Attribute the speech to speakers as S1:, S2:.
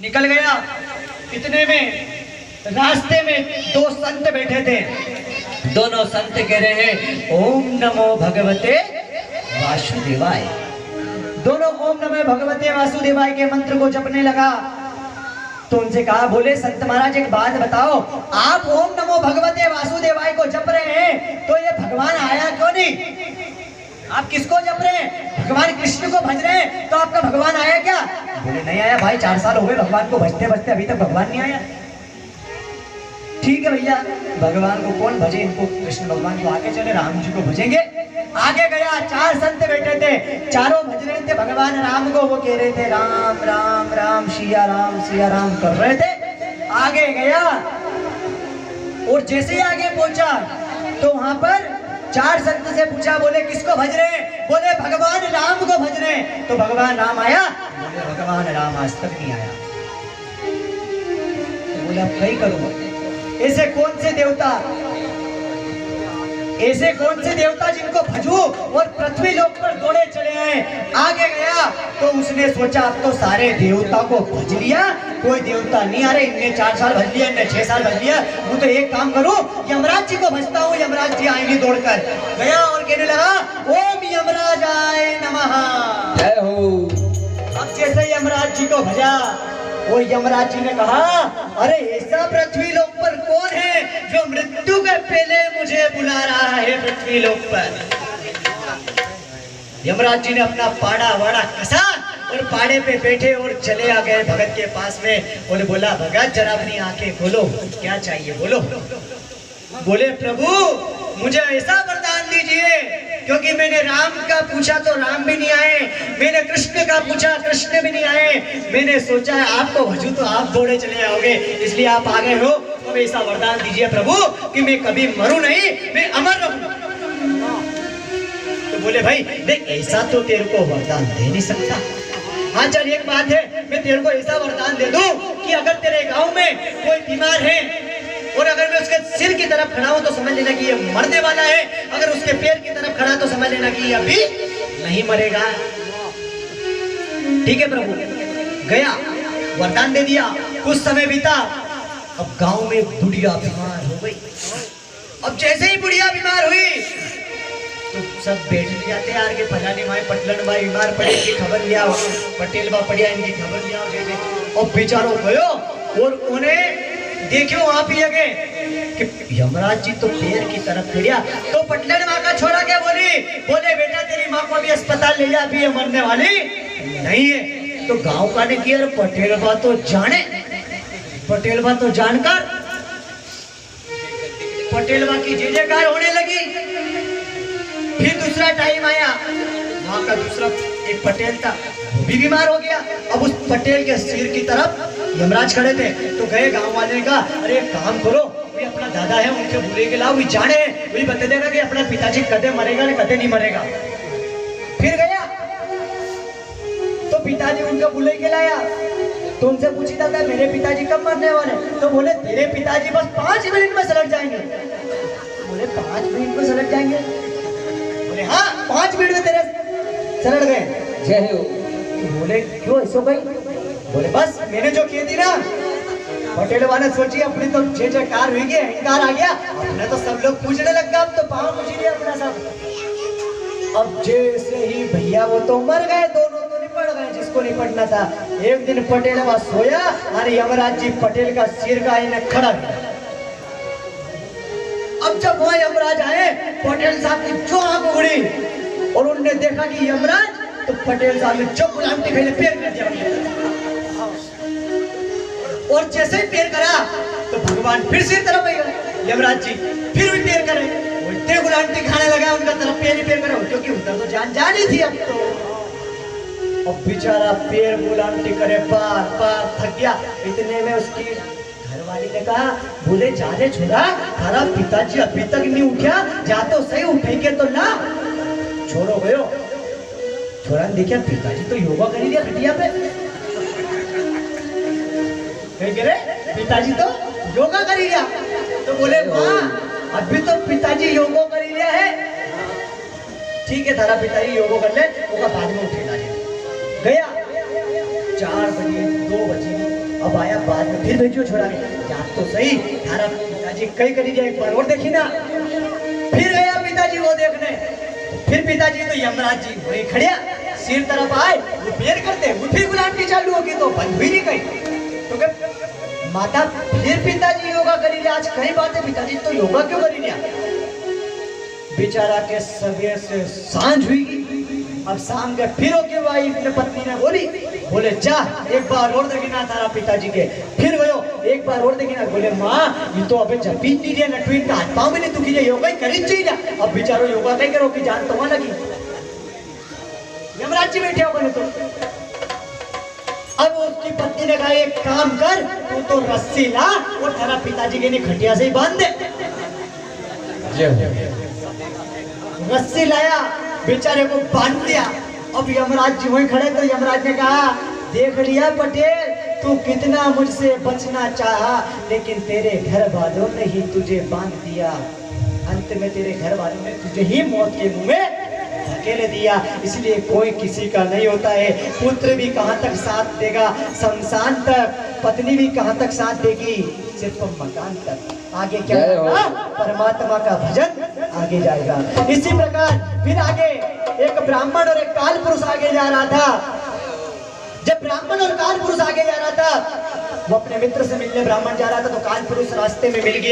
S1: निकल गया। इतने में रास्ते में दो संत बैठे थे। दोनों संत कह रहे हैं ओम नमो भगवते वासुदेवाय। दोनों ओम नमो भगवते वासुदेवाय के मंत्र को जपने लगा। तो उनसे कहा, बोले संत महाराज एक बात बताओ, आप ओम नमो भगवते वासुदेवाय को जप रहे हैं तो ये भगवान आया क्यों नहीं? आप किसको जप रहे हैं? भगवान कृष्ण को भज रहे हैं तो आपका भगवान आया क्या? बोले नहीं आया भाई, 4 साल हो गए भगवान को भजते भजते, अभी तक भगवान नहीं आया। ठीक है भैया, भगवान को कौन भजे, इनको कृष्ण भगवान को आगे चले, राम जी को भजेंगे। आगे गया, 4 संत बैठे थे, चारों भज रहे थे भगवान राम को। वो कह रहे थे राम राम राम सिया राम कर रहे थे। आगे गया और जैसे ही आगे पहुंचा तो वहां पर 4 संत से पूछा, बोले किसको भज रहे हैं? बोले भगवान राम को भज रहे हैं। तो भगवान राम आया? बोले भगवान राम आज तक नहीं आया। तो बोले अब कहीं करूंगा, ऐसे कौन से देवता जिनको भजू और पृथ्वी लोक पर दौड़े चले आए। आगे गया तो उसने सोचा अब तो सारे देवता को भज लिया, कोई देवता नहीं आ रहे, इनने 4 साल भज लिया, इनने 6 साल भज लिया, वो तो एक काम करूं, यमराज जी को भजता हूँ, यमराज जी आएंगे दौड़कर। गया और कहने लगा ओम यमराजाय नमः, जय हो। अब जैसे यमराज जी को भजा, वो यमराज जी ने कहा, अरे ऐसा पृथ्वी लोक पर कौन है जो मृत्यु के पहले मुझे बुला रहा है पृथ्वी लोक पर? यमराज जी ने अपना पाड़ा वाड़ा कसा और पाड़े पे बैठे और चले आ गए भगत के पास में और बोला, भगत जरा अपनी आंखें खोलो, क्या चाहिए बोलो। बोले प्रभु मुझे ऐसा वरदान दीजिए, क्योंकि मैंने राम का पूछा तो राम भी नहीं आए, मैंने कृष्ण का पूछा कृष्ण भी नहीं आए, मैंने सोचा है आपको भजू तो आप दौड़े चले आओगे, इसलिए आप आ गए हो, तो ऐसा वरदान दीजिए प्रभु कि मैं कभी मरूं नहीं, मैं अमर रहूं। तो बोले भाई देख, ऐसा तो तेरे को वरदान दे नहीं सकता। हाँ चल एक बात है, मैं तेरे को ऐसा वरदान दे दूं कि अगर तेरे गांव में कोई बीमार है और अगर मैं उसके सिर की तरफ खड़ा हूं तो समझ लेना कि ये मरने वाला है, अगर उसके पैर की तरफ खड़ा तो समझ लेना कि ये अभी नहीं मरेगा। ठीक है प्रभु। गया, वरदान दे दिया, कुछ समय बीता। अब गांव में बुढ़िया बीमार हो गई। अब जैसे ही बुढ़िया बीमार हुई तो सब बैठ जाते यार के फलानी माई पटलन भाई बीमार पड़े, इनकी खबर लिया, पटेल बा पड़िया इनकी खबर लिया। और बेचारो गयो और उन्हें देखियो वहां भी लगे कि यमराज जी तो पैर की तरफ फिरिया। तो पटलन माँ का छोड़ा क्या बोली? बोले बेटा तेरी माँ को अभी अस्पताल ले जा, अभी ये मरने वाली नहीं है। तो गांव का ने किया, पटेल बा तो जाने, पटेल बा तो जानकर पटेल बा की जय जयकार होने लगी। फिर दूसरा टाइम आया, वहां का दूसरा एक पटेल था, वो भी बीमार हो गया। अब उस पटेल के सिर की तरफ यमराज खड़े थे। तो गए गांव वाले का, अरे काम करो, ये अपना दादा है उनके बुले के लाओ, जाने वही बता देगा कि अपना पिताजी कदे मरेगा ना कदे नहीं मरेगा। फिर गया तो पिताजी उनका बुले के लाया। तो उनसे पूछी दादा मेरे पिताजी कब मरने वाले? तो बोले तेरे पिताजी बस 5 मिनट में सलट जाएंगे। बोले 5 मिनट में सलट जाएंगे? बोले हाँ 5 मिनट में तेरे सलट गए, जय हो। बोले क्यों ऐसा भाई? बोले बस मैंने जो की थी ना, पटेल वाले सोची अपनी तो जय जयकार हुई, अहंकार आ गया, अपने तो सब लोग पूछने लग गया, अब तो पाँव पूछ लिया अपना सब। अब जैसे ही भैया वो तो मर गए, दोनों तो निपट गए जिसको निपटना था। एक दिन पटेल वहां सोया और यमराज जी पटेल का सिर का इन्हें खड़ा किया। अब जब वहां यमराज आए, पटेल साहब की जो आंख उगड़ी और उन्होंने देखा कि यमराज, तो पटेल साहब ने जो गुलाम दिखाई पैर कर दिया। और जैसे ही पैर करा तो भगवान फिर से तरफ गए, यमराज जी फिर भी पैर करे, उल्टे गुलाम दिखाने लगा उनका तरफ, पैर ही पैर करे, क्योंकि उधर तो जान जानी थी। अब तो अब बेचारा पैर गुलामटी करे, पार पार थक गया। इतने में उसकी घरवाली ने कहा, बोले जाने छोड़ा, तारा पिताजी अभी तक नहीं उठा, जा तो सही, उठेंगे तो ना। छोड़ो गयो, छोरा ने देखा पिताजी तो योगा कर लिया खटिया पे। पिताजी तो योगा कर लिया। तो बोले माँ अभी तो पिताजी योगा कर लिया है। ठीक है तारा पिताजी योगा कर ले, वो बाद में उठेगा। गया 4 बजे 2 बजे अब आया बाद में फिर भेजियो छोड़ा के जा तो सही थारा पिताजी कई करी जाए एक बार और देखी ना। फिर गया पिताजी वो देखने, फिर पिताजी तो यमराज जी वही खड़िया सिर तरफ आए वो बेर करते वो फिर गुलाटी चालू होगी तो बंद भी नहीं गई तो क्या माता फिर पिताजी योगा करी आज कई बातें पिताजी तो योगा क्यों करी बेचारा के सवेर से सांझ हुई। अब शाम के फिर ओके वाइफ ने पत्नी ने बोले जा एक बार और देखना तारा पिताजी के। फिर गयो एक बार और देखना बोले माँ ये तो अबे जब भी नहीं दिया नटवीन का हाथ पाँव में नहीं दुखी योगा ही करी चाहिए ना। अब बेचारो योगा कहीं करो कि जान तो वहां लगी यमराज जी बैठे हो तो। अब उसकी पत्नी ने कहा एक काम कर तू तो रस्सी ला और तेरा पिताजी के लिए खटिया से ही बांध दे। रस्सी लाया बेचारे को बांध दिया। अब यमराज जी वहीं खड़े तो यमराज ने कहा देख लिया पटेल तू कितना मुझसे बचना चाहा लेकिन तेरे घर वालों ने ही तुझे बांध दिया। अंत में तेरे घर वालों ने तुझे ही मौत के मुंह में धकेल दिया। इसलिए कोई किसी का नहीं होता है। पुत्र भी कहां तक साथ देगा शमशान तक, पत्नी भी कहां तक साथ देगी सिर्फ मकान तक। आगे क्या होगा परमात्मा का भजन आगे जाएगा। इसी प्रकार फिर आगे एक ब्राह्मण और एक काल पुरुष आगे जा रहा था। जब ब्राह्मण और काल पुरुष आगे जा रहा था वो अपने मित्र से मिलने ब्राह्मण जा रहा था तो काल पुरुष रास्ते में मिल गया।